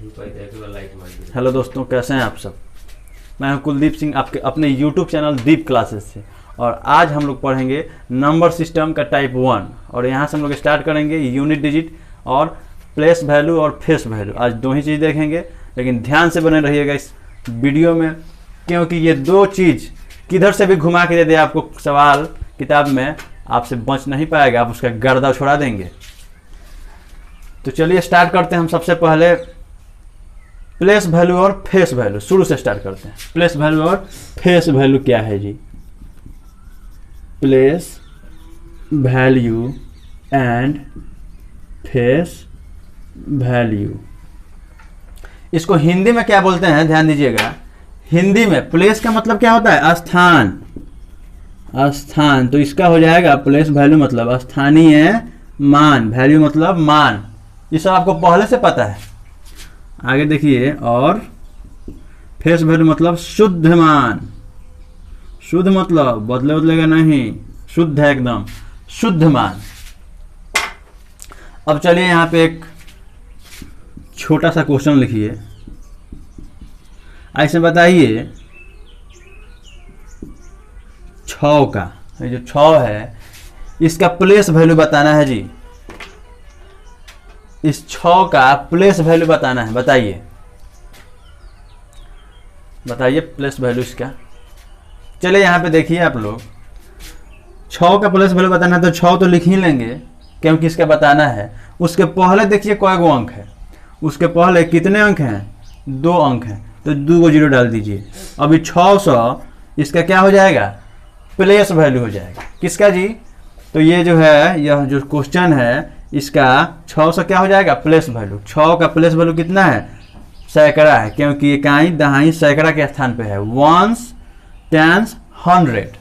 Hello दोस्तों, कैसे हैं आप सब। मैं हूं कुलदीप सिंह, आपके अपने यूट्यूब चैनल दीप क्लासेस से। और आज हम लोग पढ़ेंगे नंबर सिस्टम का टाइप 1। और यहाँ से हम लोग स्टार्ट करेंगे यूनिट डिजिट और प्लेस वैल्यू और फेस वैल्यू। आज दो ही चीज़ देखेंगे, लेकिन ध्यान से बने रहिएगा इस वीडियो में, क्योंकि ये दो चीज़ किधर से भी घुमा के दे दे आपको सवाल किताब में, आपसे बच नहीं पाएगा, आप उसका गर्दा छोड़ा देंगे। तो चलिए स्टार्ट करते हैं। हम सबसे पहले प्लेस वैल्यू और फेस वैल्यू शुरू से स्टार्ट करते हैं। प्लेस वैल्यू और फेस वैल्यू क्या है जी? Place value and face value, इसको हिंदी में क्या बोलते हैं, ध्यान दीजिएगा। हिंदी में प्लेस का मतलब क्या होता है? स्थान। स्थान, तो इसका हो जाएगा प्लेस वैल्यू मतलब स्थानीय मान, वैल्यू मतलब मान। ये सब आपको पहले से पता है। आगे देखिए, और फेस वैल्यू मतलब शुद्ध मान। शुद्ध मतलब बदलेगा नहीं, शुद्ध है एकदम, शुद्ध मान। अब चलिए यहाँ पे एक छोटा सा क्वेश्चन लिखिए। ऐसे बताइए, 6 का, ये जो 6 है इसका प्लेस वैल्यू बताना है जी। इस 6 का प्लेस वैल्यू बताना है। बताइए प्लेस वैल्यू इसका। चलिए यहाँ पे देखिए आप लोग, 6 का प्लेस वैल्यू बताना है तो 6 तो लिख ही लेंगे, क्योंकि इसका बताना है। उसके पहले देखिए कई गो अंक है। उसके पहले कितने अंक हैं? 2 अंक हैं, तो 2 जीरो डाल दीजिए। अभी 600 इसका क्या हो जाएगा? प्लेस वैल्यू हो जाएगा। किसका जी? तो ये जो है, यह जो क्वेश्चन है इसका 600 क्या हो जाएगा? Place value. 6 का प्लेस वैल्यू कितना है? सैकड़ा है, क्योंकि इकाई दहाई सैकड़ा के स्थान पे है। Ones tens 100,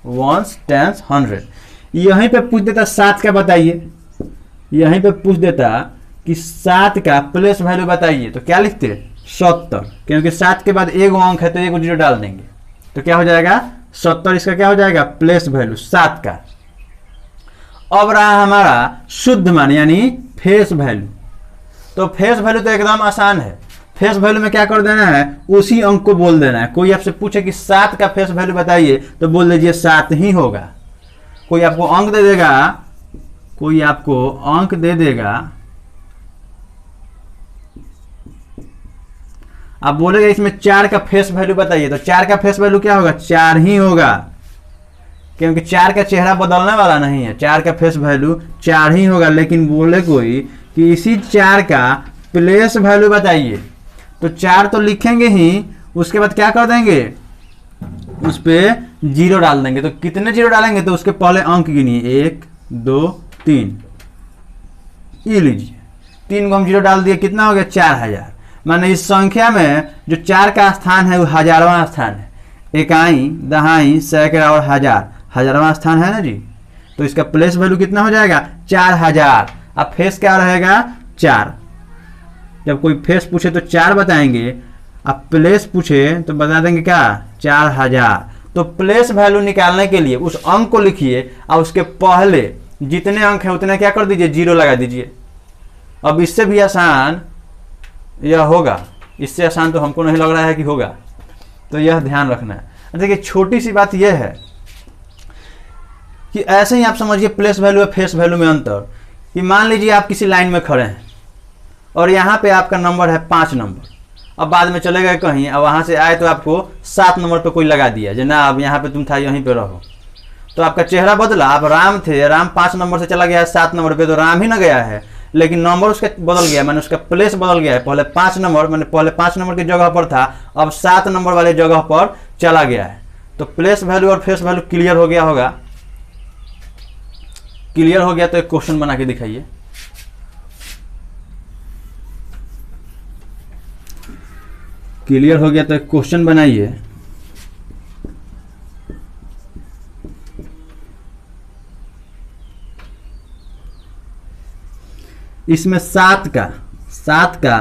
ones tens 100। यहीं पे पूछ देता 7 का बताइए, यहीं पे पूछ देता कि 7 का प्लेस वैल्यू बताइए, तो क्या लिखते? 70, क्योंकि 7 के बाद एक अंक है तो एक जीरो डाल देंगे, तो क्या हो जाएगा? 70। इसका क्या हो जाएगा? प्लेस वैल्यू 7 का। अब रहा हमारा शुद्ध मान यानी फेस वैल्यू। तो फेस वैल्यू तो एकदम आसान है। फेस वैल्यू में क्या कर देना है? उसी अंक को बोल देना है। कोई आपसे पूछे कि 7 का फेस वैल्यू बताइए, तो बोल दीजिए 7 ही होगा। कोई आपको अंक दे देगा, कोई आपको अंक दे देगा, आप बोलेगा इसमें 4 का फेस वैल्यू बताइए, तो 4 का फेस वैल्यू क्या होगा? 4 ही होगा, क्योंकि 4 का चेहरा बदलने वाला नहीं है। 4 का फेस वैल्यू 4 ही होगा। लेकिन बोले कोई कि इसी 4 का प्लेस वैल्यू बताइए, तो 4 तो लिखेंगे ही, उसके बाद क्या कर देंगे? उस पे जीरो डाल देंगे। तो कितने जीरो डालेंगे? तो उसके पहले अंक गिनिए, 1 2 3। ये लीजिए, 3 को हम जीरो डाल दिए, कितना हो गया? 4000। माने इस संख्या में जो 4 का स्थान है वो हजारवां स्थान है। इकाई दहाई सैकड़ा और हजार, हजारवां स्थान है ना जी। तो इसका प्लेस वैल्यू कितना हो जाएगा? 4000। अब फेस क्या रहेगा? 4। जब कोई फेस पूछे तो 4 बताएंगे, अब प्लेस पूछे तो बता देंगे क्या? 4000। तो प्लेस वैल्यू निकालने के लिए उस अंक को लिखिए और उसके पहले जितने अंक हैं उतने क्या कर दीजिए? जीरो लगा दीजिए। अब इससे भी आसान यह होगा, इससे आसान तो हमको नहीं लग रहा है कि होगा, तो यह ध्यान रखना है। देखिए छोटी सी बात यह है कि ऐसे ही आप समझिए प्लेस वैल्यू और फेस वैल्यू में अंतर। कि मान लीजिए आप किसी लाइन में खड़े हैं और यहाँ पे आपका नंबर है 5 नंबर। अब बाद में चले गए कहीं, अब वहाँ से आए तो आपको 7 नंबर पे कोई लगा दिया, जो ना अब यहाँ पे तुम था यहीं पे रहो, तो आपका चेहरा बदला। आप राम थे, राम 5 नंबर से चला गया है 7 नंबर पे, तो राम ही ना गया है, लेकिन नंबर उसका बदल गया, मैंने उसका प्लेस बदल गया है। पहले 5 नंबर, मैंने पहले 5 नंबर की जगह पर था, अब 7 नंबर वाले जगह पर चला गया है। तो प्लेस वैल्यू और फेस वैल्यू क्लियर हो गया होगा। क्लियर हो गया तो एक क्वेश्चन बना के दिखाइए। क्लियर हो गया तो एक क्वेश्चन बनाइए। इसमें 7 का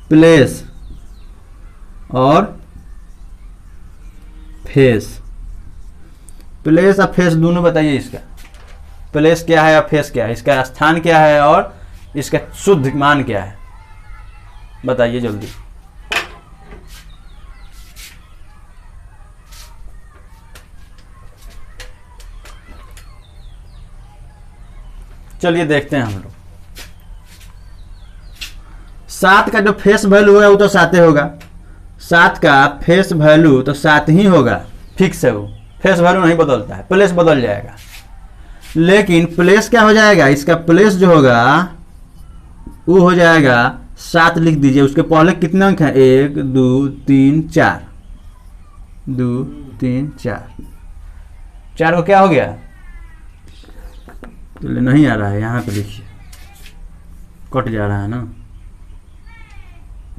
प्लेस और फेस, प्लेस और फेस दोनों बताइए। इसका प्लेस क्या है और फेस क्या है, इसका स्थान क्या है और इसका शुद्ध मान क्या है। बताइए जल्दी। चलिए देखते हैं हम लोग। 7 का जो फेस वैल्यू है वो तो 7 होगा। 7 का फेस वैल्यू तो 7 ही होगा, फिक्स है वो, फेस वैल्यू नहीं बदलता है, प्लेस बदल जाएगा। लेकिन प्लेस क्या हो जाएगा, इसका प्लेस जो होगा वो हो जाएगा 7 लिख दीजिए। उसके पहले कितने अंक हैं, 1 2 3 4, 2 3 4, 4 को क्या हो गया, तो नहीं आ रहा है, यहाँ पे लिखिए, कट जा रहा है ना,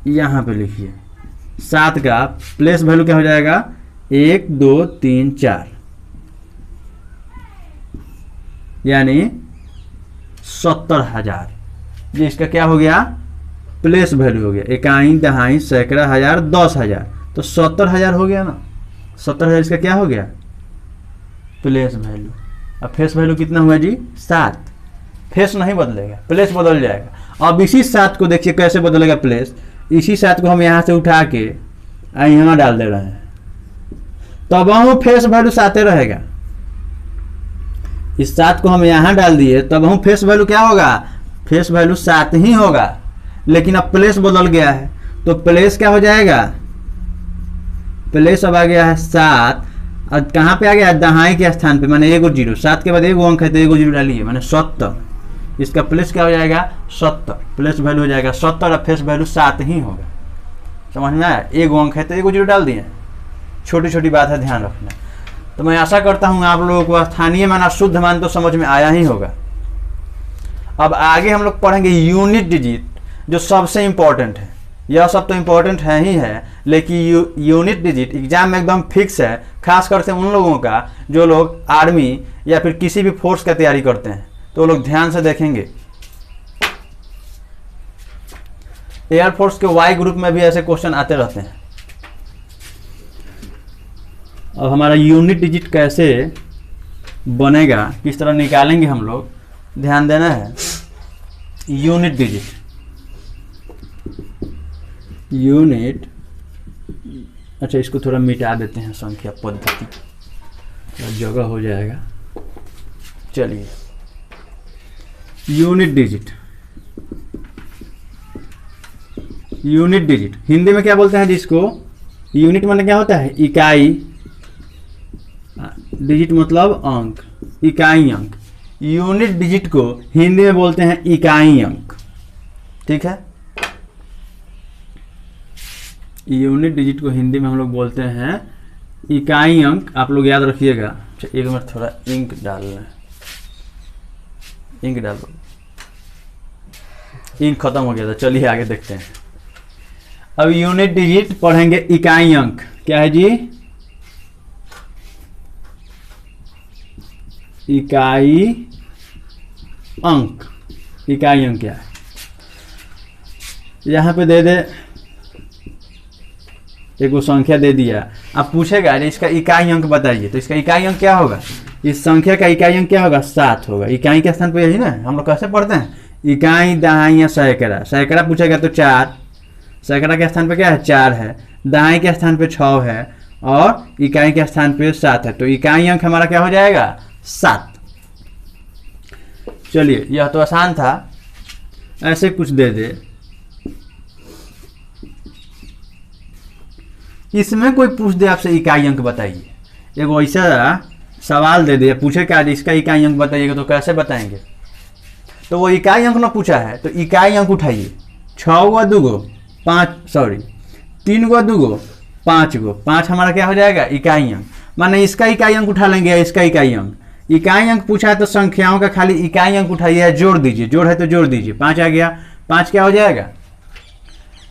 यहाँ पे लिखिए। 7 का प्लेस वैल्यू क्या हो जाएगा, 1 2 3 4, यानी 70,000। ये इसका क्या हो गया, प्लेस वैल्यू हो गया। इकाई, दहाई, सैकड़ा, हजार, 10,000, तो 70,000 हो गया ना। 70,000 इसका क्या हो गया, प्लेस वैल्यू। अब फेस वैल्यू कितना हुआ जी, 7। फेस नहीं बदलेगा, प्लेस बदल जाएगा। अब इसी 7 को देखिए कैसे बदलेगा प्लेस। इसी 7 को हम यहाँ से उठा के यहाँ डाल दे रहे हैं, तब हम फेस वैल्यू 7 रहेगा। इस 7 को हम यहाँ डाल दिए, तब हम फेस वैल्यू क्या होगा, फेस वैल्यू 7 ही होगा। लेकिन अब प्लेस बदल गया है, तो प्लेस क्या हो जाएगा, प्लेस अब आ गया है 7। अब कहाँ पे आ गया, दहाई के स्थान पे, माने 1 0, 7 के बाद 1 अंक है तो 1 0 डालिए, माने 70। इसका प्लेस क्या हो जाएगा, 70, प्लेस वैल्यू हो जाएगा 70 और फेस वैल्यू 7 ही होगा। समझ में आया, 1 अंक है तो 1 0 डाल दिए। छोटी छोटी बात है, ध्यान रखना। तो मैं आशा करता हूँ आप लोगों को स्थानीय मान और शुद्ध मान तो समझ में आया ही होगा। अब आगे हम लोग पढ़ेंगे यूनिट डिजिट, जो सबसे इंपॉर्टेंट है। यह सब तो इंपॉर्टेंट है ही है, लेकिन यूनिट डिजिट एग्जाम में एकदम फिक्स है, खास कर से उन लोगों का जो लोग आर्मी या फिर किसी भी फोर्स का तैयारी करते हैं, तो वो लोग ध्यान से देखेंगे। एयरफोर्स के वाई ग्रुप में भी ऐसे क्वेश्चन आते रहते हैं। अब हमारा यूनिट डिजिट कैसे बनेगा, किस तरह निकालेंगे हम लोग, ध्यान देना है। यूनिट डिजिट, यूनिट, अच्छा इसको थोड़ा मिटा देते हैं, संख्या पद्धति, थोड़ा जगह हो जाएगा। चलिए, unit digit, unit digit Hindi में क्या बोलते हैं जिसको, यूनिट मतलब क्या होता है, इकाई, डिजिट मतलब अंक, इकाई अंक। यूनिट डिजिट को हिंदी में बोलते हैं इकाई अंक, ठीक है। यूनिट डिजिट को हिंदी में हम लोग बोलते हैं इकाई अंक, आप लोग याद रखिएगा। अच्छा एक मिनट, थोड़ा इंक डाल लें, इंक डाल दो, इंक खत्म हो गया था। चलिए आगे देखते हैं। अब यूनिट डिजिट पढ़ेंगे इकाई अंक, क्या है जी, इकाई अंक। इकाई अंक क्या है, यहाँ पे दे दे, एक वो संख्या दे दिया, अब पूछेगा इसका इकाई अंक बताइए, तो इसका इकाई अंक क्या होगा, इस संख्या का इकाई अंक क्या होगा, 7 होगा। इकाई के स्थान पे यही ना हम लोग कैसे पढ़ते हैं, इकाई, दहाई या सैकड़ा। सैकड़ा पूछेगा तो 4, सैकड़ा के स्थान पे क्या है, 4 है, दहाई के स्थान पे 6 है, और इकाई के स्थान पे 7 है। तो इकाई अंक हमारा क्या हो जाएगा, 7। चलिए यह तो आसान था, ऐसे कुछ दे दे, इसमें कोई पूछ दे आपसे इकाई अंक बताइए, एक ऐसा सवाल दे दे, पूछे क्या इसका इकाई अंक बताइएगा, तो कैसे बताएंगे। तो वो इकाई अंक ना पूछा है, तो इकाई अंक उठाइए, 6 गो 2 गो 5, सॉरी 3 गो 2 गो 5 गो, 5 हमारा क्या हो जाएगा, इकाई अंक। माने इसका इकाई अंक उठा लेंगे, इसका इकाई अंक। इकाई अंक पूछा है तो संख्याओं का खाली इकाई अंक उठाइए, जोड़ दीजिए, जोड़ है तो जोड़ दीजिए, 5 आ गया, 5 क्या हो जाएगा,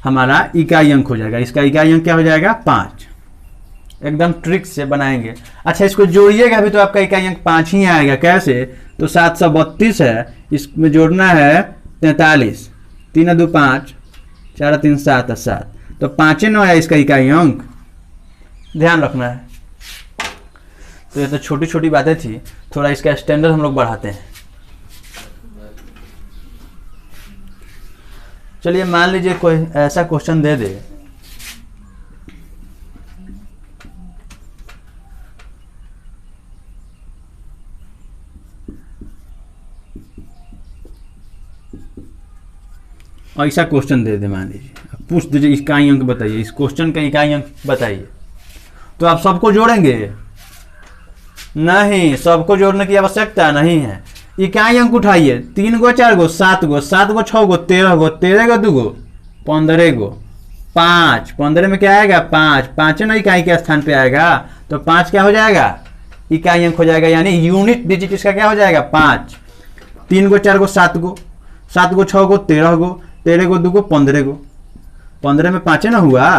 हमारा इकाई अंक हो जाएगा। इसका इकाई अंक क्या हो जाएगा, 5। एकदम ट्रिक से बनाएंगे। अच्छा इसको जोड़िएगा भी तो आपका इकाई अंक 5 ही आएगा। कैसे, तो 732 है, इसमें जोड़ना है 43, 3 2 5, 4 3 7 7, तो 5 9 आया इसका इकाई अंक, ध्यान रखना है। तो ये तो छोटी छोटी बातें थी, थोड़ा इसका स्टैंडर्ड हम लोग बढ़ाते हैं। चलिए मान लीजिए कोई ऐसा क्वेश्चन दे दे, ऐसा क्वेश्चन दे दे मान लीजिए, पूछ दीजिए इकाई अंक बताइए, इस क्वेश्चन का इकाई अंक बताइए, तो आप सबको जोड़ेंगे? नहीं, सबको जोड़ने की आवश्यकता नहीं है। इकाई अंक उठाइए, 3 गो 4 गो 7 गो 7 गो 6 गो 13 गो 13 गो 2 गो 15 गो 5 15 में क्या आएगा 5 5 ना इकाई के स्थान पे आएगा, तो 5 क्या हो जाएगा इकाई अंक हो जाएगा, यानी यूनिट डिजिट इसका क्या हो जाएगा 5। 3 गो 4 गो 7 गो 7 गो 6 गो 13 गो 13 गो 2 गो 15 गो 15 में 5 ना हुआ,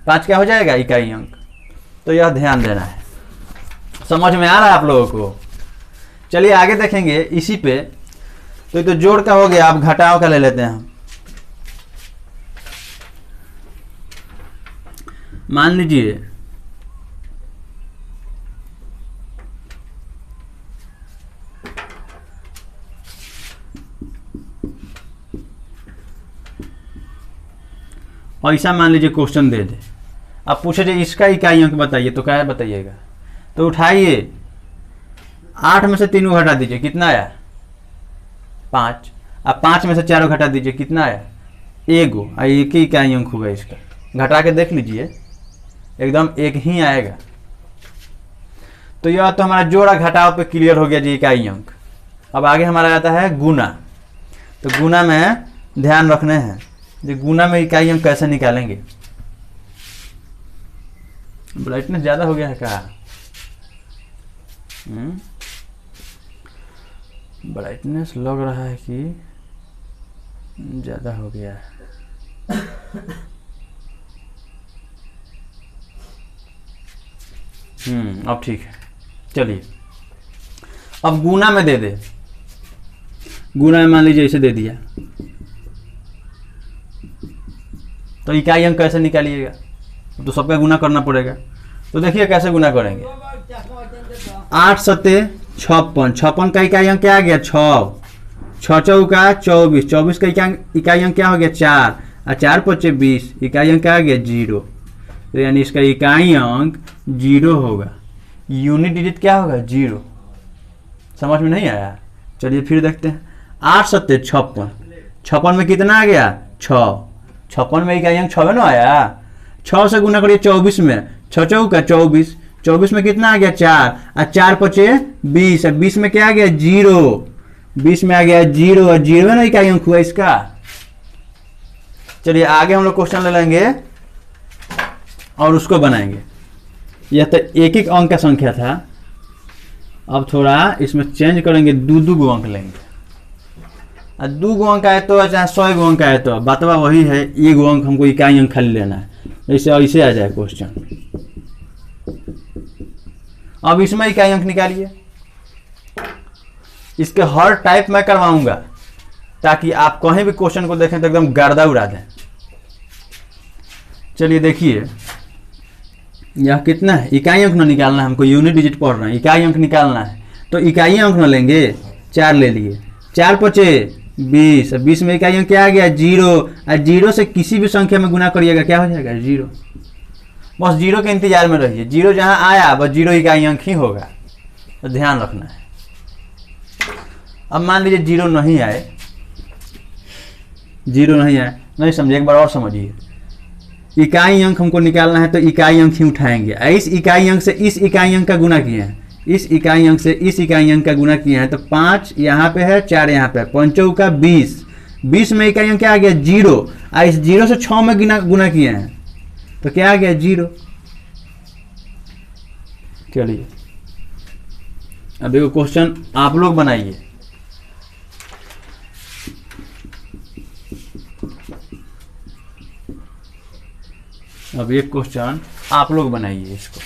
5 क्या हो जाएगा इकाई अंक। तो यह ध्यान देना है। समझ में आ रहा है आप लोगों को? चलिए आगे देखेंगे इसी पे। तो ये तो जोड़ का हो गया, अब घटाव का ले लेते हैं हम। मान लीजिए ऐसा मान लीजिए क्वेश्चन दे दे, अब पूछे जो इसका इकाई अंक बताइए, तो क्या बताइएगा? तो उठाइए 8 में से 3 को घटा दीजिए, कितना आया 5। अब 5 में से 4 को घटा दीजिए, कितना आया 1 गो, एक ही इकाई अंक होगा इसका। घटा के देख लीजिए एकदम एक ही आएगा। तो यह तो हमारा जोड़ा घटाव पे क्लियर हो गया जी इकाई अंक। अब आगे हमारा आता है गुना। तो गुना में ध्यान रखने हैं जो गुना में इकाई अंक कैसे निकालेंगे। ब्राइटनेस ज़्यादा हो गया है क्या? ब्राइटनेस लग रहा है कि ज़्यादा हो गया है। अब ठीक है। चलिए अब गुना में दे दे। गुना में मान लीजिए इसे दे दिया, तो इकाई अंक कैसे निकालिएगा? तो सबका गुना करना पड़ेगा। तो देखिए कैसे गुना करेंगे। 8 सत्ते 56, 56 का इकाई अंक क्या आ गया 6, 6 चौका 24, 24 का इकाई अंक क्या हो गया 4, और 4 पचे 20, इकाई अंक क्या आ गया 0। तो यानी इसका इकाई अंक 0 होगा। यूनिट डिजिट क्या होगा 0। समझ में नहीं आया? चलिए फिर देखते हैं। 8 सत्ते 56, 56 में कितना आ गया 6, 56 में इकाई अंक 6 ना आया। 6 से गुना करिए 24 में, 6 चौका 24, 24 में कितना आ गया 4, और 4 पचे 20, और 20 में क्या आ गया 0, 20 में आ गया 0, और 0 ना इकाई अंक हुआ इसका। चलिए आगे हम लोग क्वेश्चन ले लेंगे और उसको बनाएंगे। यह तो एक एक अंक का संख्या था, अब थोड़ा इसमें चेंज करेंगे, 2 गो अंक लेंगे। 2 गो अंक आए तो चाहे 100 गो अंक आए तो बातवा वही है, 1 गो अंक हमको इकाई अंक खाली लेना है। ऐसे ऐसे आ जाए क्वेश्चन। अब इसमें इकाई अंक निकालिए। इसके हर टाइप मैं करवाऊंगा ताकि आप कहीं भी क्वेश्चन को देखें तो एकदम गर्दा उड़ा दें। चलिए देखिए यह कितना है, इकाई अंक ना निकालना है हमको, यूनिट डिजिट पढ़ रहे हैं, इकाई अंक निकालना है। तो इकाई अंक ना लेंगे, 4 ले लिए, 4 पचे 20, 20 में इकाई अंक क्या आ गया 0, और 0 से किसी भी संख्या में गुना करिएगा क्या हो जाएगा 0। बस 0 के इंतजार में रहिए, 0 जहां आया बस 0 इकाई अंक ही होगा, तो ध्यान रखना है। अब मान लीजिए 0 नहीं आए, 0 नहीं आए, नहीं समझे, एक बार और समझिए। इकाई अंक हमको निकालना है तो इकाई अंक ही उठाएंगे। इस इकाई अंक से इस इकाई अंक का गुना किए हैं, इस इकाई अंक से इस इकाई अंक का गुना किए हैं, तो 5 यहाँ पे है 4 यहाँ पे है, 5 का 20, 20 में इकाई अंक क्या आ गया 0, और इस 0 से 6 में गुना किए हैं तो क्या आ गया 0। चलिए अब देखो क्वेश्चन आप लोग बनाइए। अब ये क्वेश्चन आप लोग बनाइए इसको।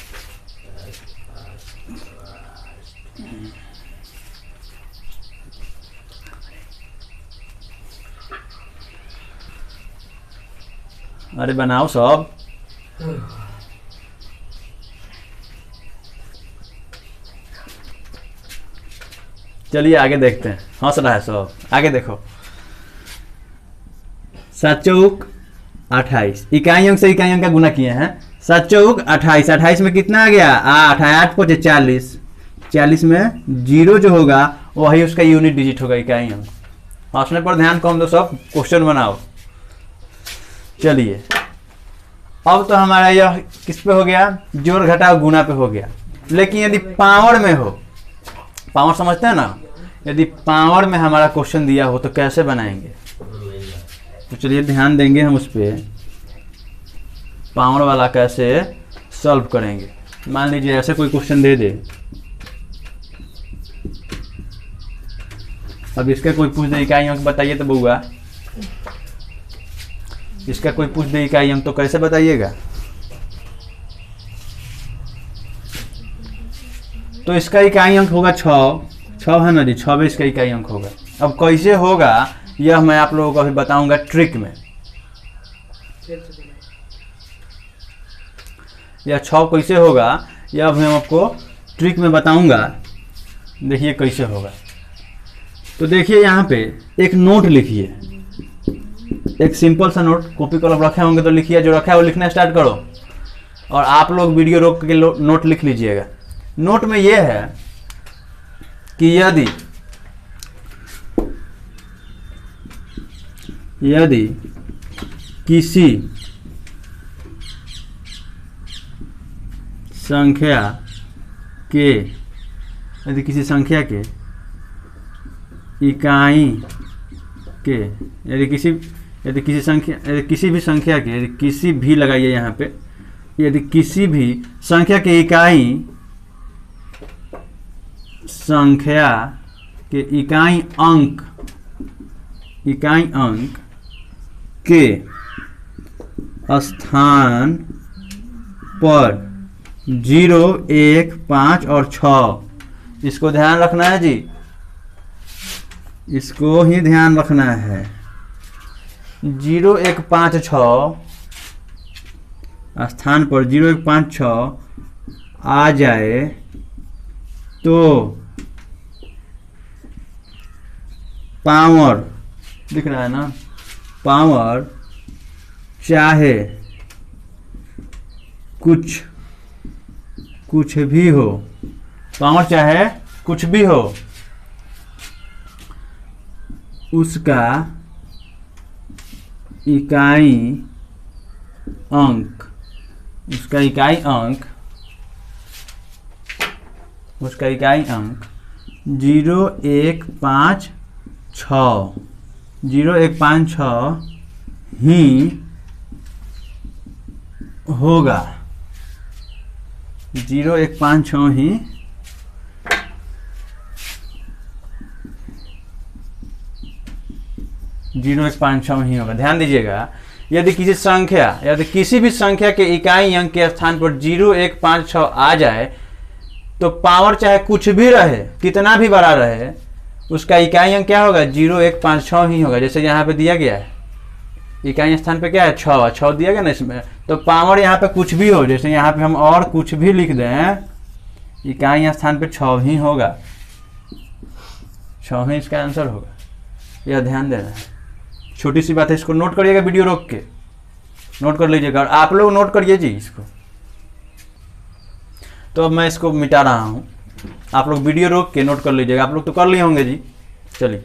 अरे बनाओ सब। चलिए आगे देखते हैं। हंस रहा है सब, आगे देखो। 7 चौक 28, इकाई अंक से इकाई अंक का गुना किए हैं। 7 चौक 28, 28 में कितना आ गया 8, 8 पचे 40, 40 में 0 जो होगा वही उसका यूनिट डिजिट होगा, इकाई अंक। हौसले पर ध्यान कम दो, सब क्वेश्चन बनाओ। चलिए अब तो हमारा यह किस पे हो गया, जोड़ घटाव गुना पे हो गया। लेकिन यदि पावर में हो, पावर समझते हैं ना, यदि पावर में हमारा क्वेश्चन दिया हो तो कैसे बनाएंगे, तो चलिए ध्यान देंगे हम उस पर, पावर वाला कैसे सॉल्व करेंगे। मान लीजिए ऐसे कोई क्वेश्चन दे दे, अब इसका कोई पूछ दे इकाई अंक बताइए तो बउआ, इसका कोई पूछ दे इकाई अंक तो कैसे बताइएगा। तो इसका इकाई अंक होगा 6 है ना जी, 6 में इसका इकाई अंक होगा। अब कैसे होगा यह मैं आप लोगों को अभी बताऊंगा ट्रिक में। यह 6 कैसे होगा यह अभी हम आपको ट्रिक में बताऊंगा, देखिए कैसे होगा। तो देखिए यहाँ पे एक नोट लिखिए, एक सिंपल सा नोट, कॉपी कलम रखे होंगे तो लिखिए, जो रखा है वो लिखना स्टार्ट करो, और आप लोग वीडियो रोक के नोट लिख लीजिएगा। नोट में यह है कि यदि किसी संख्या के इकाई के यदि किसी भी संख्या के, यदि किसी भी लगाइए यहाँ पे, यदि किसी भी संख्या के इकाई अंक के स्थान पर 0, 1, 5 और 6, इसको ध्यान रखना है जी, इसको ही ध्यान रखना है। 0, 1, 5, 6 स्थान पर 0, 1, 5, 6 आ जाए तो पावर दिख रहा है ना, पावर चाहे कुछ भी हो, पावर चाहे कुछ भी हो, उसका इकाई अंक 0, 1, 5, 6 ही होगा। 0, 1, 5, 6 ही होगा। ध्यान दीजिएगा, यदि किसी भी संख्या के इकाई अंक के स्थान पर 0, 1, 5, 6 आ जाए तो पावर चाहे कुछ भी रहे, कितना भी बड़ा रहे, उसका इकाई अंक क्या होगा 0, 1, 5, 6 ही होगा। जैसे यहाँ पे दिया गया है, इकाई स्थान पे क्या है 6 दिया गया ना इसमें, तो पावर यहाँ पे कुछ भी हो, जैसे यहाँ पे हम और कुछ भी लिख दें, इकाई स्थान पे 6 ही होगा, 6 ही इसका आंसर होगा। यह ध्यान देना है, छोटी सी बात है, इसको नोट करिएगा, वीडियो रोक के नोट कर लीजिएगा, और आप लोग नोट करिए जी इसको। तो अब मैं इसको मिटा रहा हूँ, आप लोग वीडियो रोक के नोट कर लीजिएगा, आप लोग तो कर लिए होंगे जी। चलिए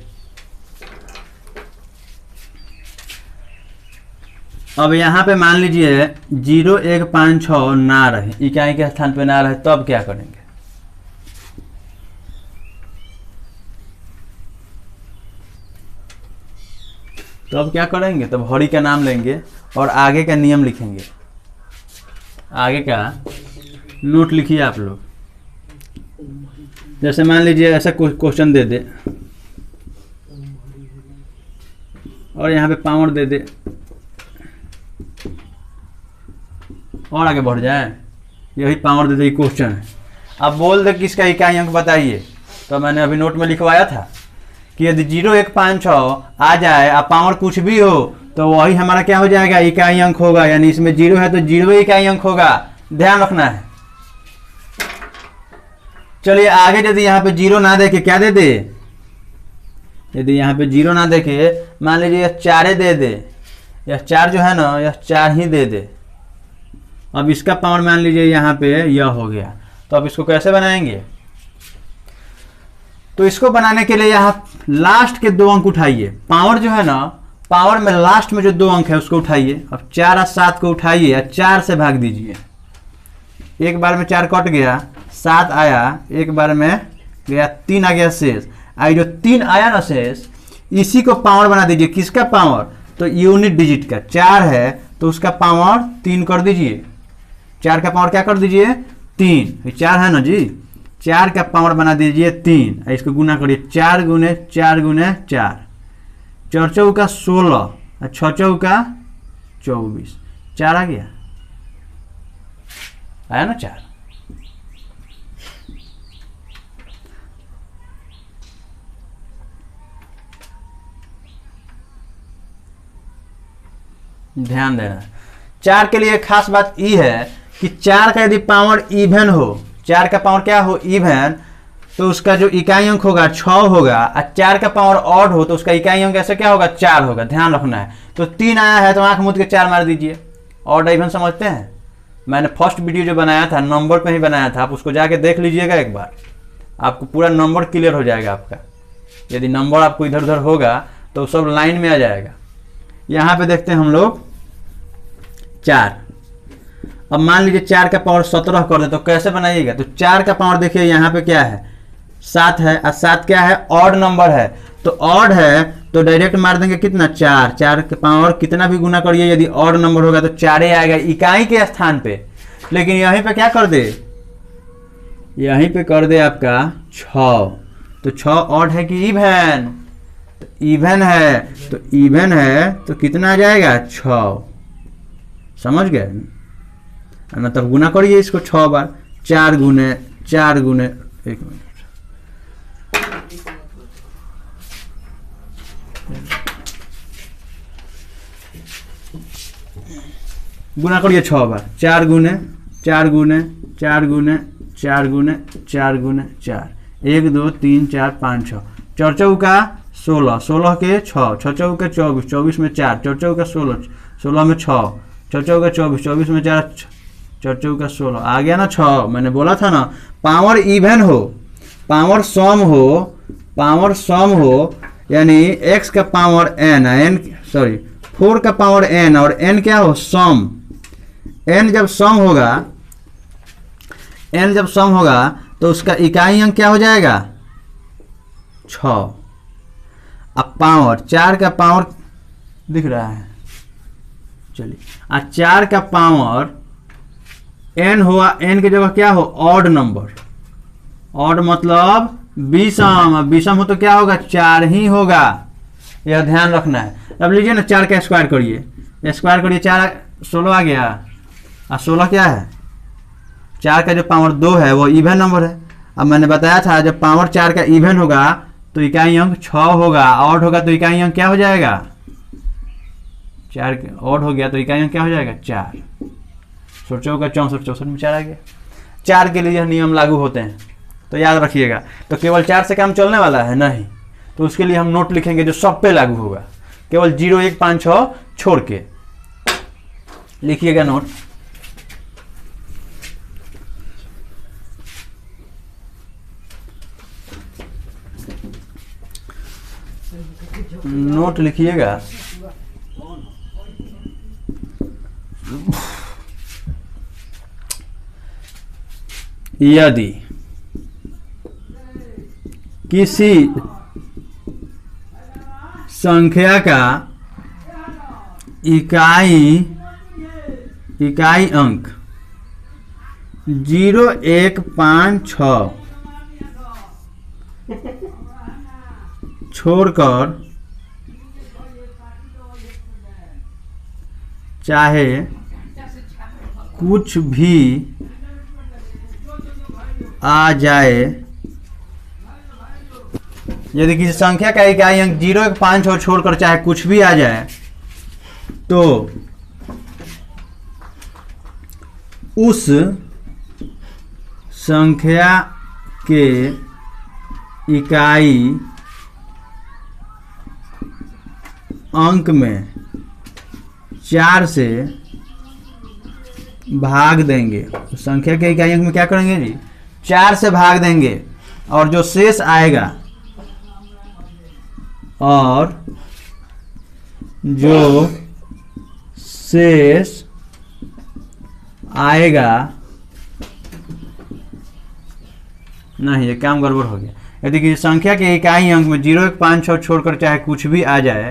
अब यहाँ पे मान लीजिए 0, 1, 5, 6 ना रहे, इकाई के स्थान पे ना रहे, तो अब क्या करेंगे। तो अब क्या करेंगे, तब हरी का नाम लेंगे और आगे का नियम लिखेंगे, आगे का नोट लिखिए आप लोग। जैसे मान लीजिए ऐसा क्वेश्चन दे दे और यहाँ पे पावर दे दे और आगे बढ़ जाए, यही पावर दे दे क्वेश्चन है। अब बोल दे किसका इकाई अंक बताइए, तो मैंने अभी नोट में लिखवाया था कि यदि 0, 1, 5, 6 आ जाए और पावर कुछ भी हो तो वही हमारा क्या हो जाएगा, इकाई अंक होगा। यानी इसमें 0 है तो 0 इकाई अंक होगा, ध्यान रखना है। चलिए आगे, यदि यहाँ पे 0 ना देके क्या दे दे, यदि यहाँ पे 0 ना देके मान लीजिए 4 दे दे, यह 4 जो है ना, यह 4 ही दे दे। अब इसका पावर मान लीजिए यहाँ पे यह हो गया, तो अब इसको कैसे बनाएंगे? तो इसको बनाने के लिए यहाँ लास्ट के 2 अंक उठाइए। पावर जो है ना, पावर में लास्ट में जो 2 अंक है उसको उठाइए। अब 4 और 7 को उठाइए और 4 से भाग दीजिए। एक बार में 4 कट गया, 7 आया, एक बार में गया 3 आ गया शेष। आई जो 3 आया ना शेष, इसी को पावर बना दीजिए। किसका पावर? तो यूनिट डिजिट का 4 है तो उसका पावर 3 कर दीजिए। 4 का पावर क्या कर दीजिए? 3। 4 है ना जी, 4 का पावर बना दीजिए 3। इसको गुना करिए, 4 गुने 4 गुने 4, 4 चौका 16 और 6 चौका 24। 4 आ गया, आया ना 4। ध्यान देना, 4 के लिए खास बात यह है कि 4 का यदि पावर इवन हो, 4 का पावर क्या हो? इवन, तो उसका जो इकाई अंक होगा 6 होगा। और 4 का पावर ऑड हो तो उसका इकाई अंक ऐसे क्या होगा? 4 होगा। ध्यान रखना है। तो 3 आया है तो आंख मूंद के 4 मार दीजिए। ऑड इवन समझते हैं? मैंने फर्स्ट वीडियो जो बनाया था नंबर पे ही बनाया था, आप उसको जाके देख लीजिएगा एक बार, आपको पूरा नंबर क्लियर हो जाएगा आपका। यदि नंबर आपको इधर उधर होगा तो सब लाइन में आ जाएगा। यहाँ पे देखते हैं हम लोग 4। अब मान लीजिए 4 का पावर 17 कर दे तो कैसे बनाइएगा? तो 4 का पावर देखिए यहाँ पे क्या है? 7 है। और 7 क्या है? ऑड नंबर है। तो ऑड है तो डायरेक्ट मार देंगे कितना? 4। 4 के पावर कितना भी गुना करिए, यदि ऑड नंबर होगा तो 4 ही आएगा इकाई के स्थान पे। लेकिन यहीं पे क्या कर दे? यहीं पे कर दे आपका 6। तो 6 ऑड है कि इवन? तो इवन है। तो इवन है तो कितना आ जाएगा? 6। समझ गए ना? तब गुना करिए इसको 6 बार। 4 गुने 4 गुने, एक मिनट, गुना करिए 6 बार। 4 गुने 4 गुने 4 गुने 4 गुने 4 गुने 4, 1 2 3 4 5 6, 4 चौका 16, 16 के 6, 6 चौका 24, 24 में 4, 4 चौका 16, 16 में 6, 4 चौका 24, 24 में 4, 4 चौका 16। आ गया ना 6। मैंने बोला था ना, पावर इवन हो, पावर सम हो, पावर सम हो, यानी x का पावर n, सॉरी 4 का पावर n और n क्या हो? सम। n जब सम होगा, n जब सम होगा तो उसका इकाई अंक क्या हो जाएगा? 6। अब पावर 4 का पावर दिख रहा है, चलिए, और 4 का पावर n हुआ, n की जगह क्या हो? Odd number. ऑड मतलब विषम। विषम हो तो क्या होगा? 4 ही होगा। यह ध्यान रखना है। अब लीजिए ना 4 का स्क्वायर करिए, स्क्वायर करिए, 4 16 आ गया। और 16 क्या है? 4 का जो पावर 2 है वो इवन नंबर है। अब मैंने बताया था जब पावर 4 का इवन होगा तो इकाई अंक 6 होगा। ऑड होगा तो इकाई अंक क्या हो जाएगा? 4। ऑड हो गया तो इकाई अंक क्या हो जाएगा? 4। 16 का 64, 64 में 4 आ गया। 4 के लिए यह नियम लागू होते हैं, तो याद रखिएगा। तो केवल 4 से काम चलने वाला है नहीं, तो उसके लिए हम नोट लिखेंगे जो सब पे लागू होगा, केवल 0 1 5 6 छोड़ के लिखिएगा नोट। नोट लिखिएगा। यदि किसी संख्या का इकाई अंक 0 1 5 6 छोड़कर चाहे कुछ भी आ जाए, यदि किसी संख्या का इकाई अंक 0 1 5 6 छोड़कर चाहे कुछ भी आ जाए तो उस संख्या के इकाई अंक में 4 से भाग देंगे तो संख्या के इकाई अंक में क्या करेंगे जी, 4 से भाग देंगे और जो शेष आएगा, और जो शेष आएगा, नहीं ये काम गड़बड़ हो गया। यदि किसी संख्या के इकाई अंक में 0, 1, 5, 6 छोड़कर चाहे कुछ भी आ जाए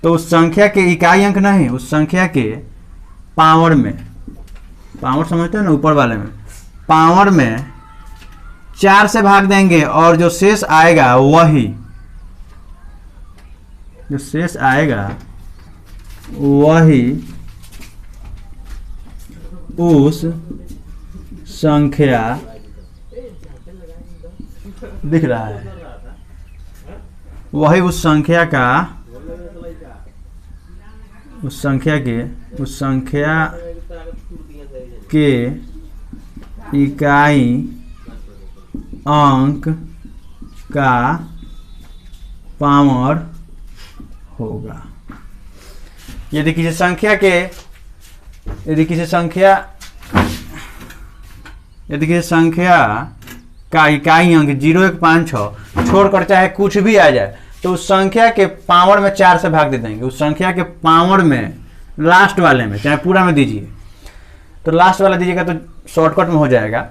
तो उस संख्या के इकाई अंक नहीं, उस संख्या के पावर में, पावर समझते हैं ना, ऊपर वाले में, पावर में 4 से भाग देंगे और जो शेष आएगा वही, जो शेष आएगा वही उस संख्या, दिख रहा है, वही उस संख्या का, उस संख्या के इकाई अंक का पावर होगा। यदि किसी संख्या का इकाई अंक 0, 1, 5, 6 छोड़कर चाहे कुछ भी आ जाए तो उस संख्या के पावर में 4 से भाग दे देंगे। उस संख्या के पावर में, लास्ट वाले में, चाहे पूरा में दीजिए तो लास्ट वाला दीजिएगा तो शॉर्टकट में हो जाएगा।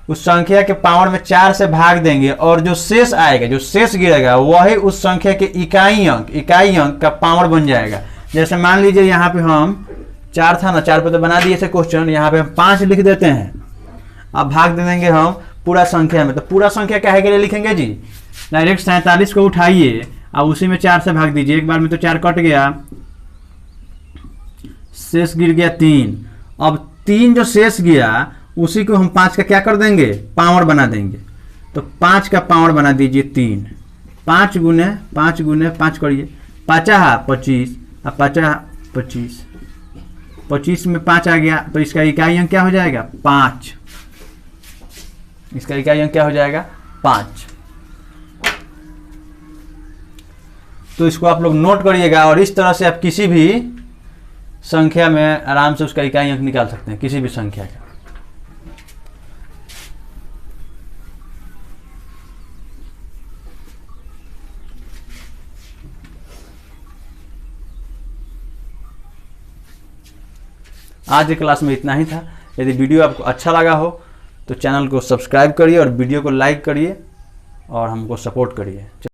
उस संख्या के पावर में 4 से भाग देंगे और जो शेष आएगा, जो शेष गिरेगा वही उस संख्या के इकाई अंक का पावर बन जाएगा। जैसे मान लीजिए यहाँ पे हम 4 था ना, 4 पे तो बना दिए थे क्वेश्चन, यहाँ पे हम 5 लिख देते हैं। अब भाग दे देंगे हम पूरा संख्या में, तो पूरा संख्या काहे के लिए लिखेंगे जी, डायरेक्ट 47 को उठाइए अब उसी में 4 से भाग दीजिए, एक बार में तो 4 कट गया, शेष गिर गया 3। अब 3 जो शेष गया उसी को हम 5 का क्या कर देंगे, पावर बना देंगे। तो 5 का पावर बना दीजिए 3, 5 गुने 5 करिए, 5 25, अब 25, 25 में 5 आ गया तो इसका इकाई अंक क्या हो जाएगा, 5। इसका इकाई अंक क्या हो जाएगा, 5। तो इसको आप लोग नोट करिएगा और इस तरह से आप किसी भी संख्या में आराम से उसका इकाई अंक निकाल सकते हैं, किसी भी संख्या का। आज की क्लास में इतना ही था। यदि वीडियो आपको अच्छा लगा हो तो चैनल को सब्सक्राइब करिए और वीडियो को लाइक करिए और हमको सपोर्ट करिए।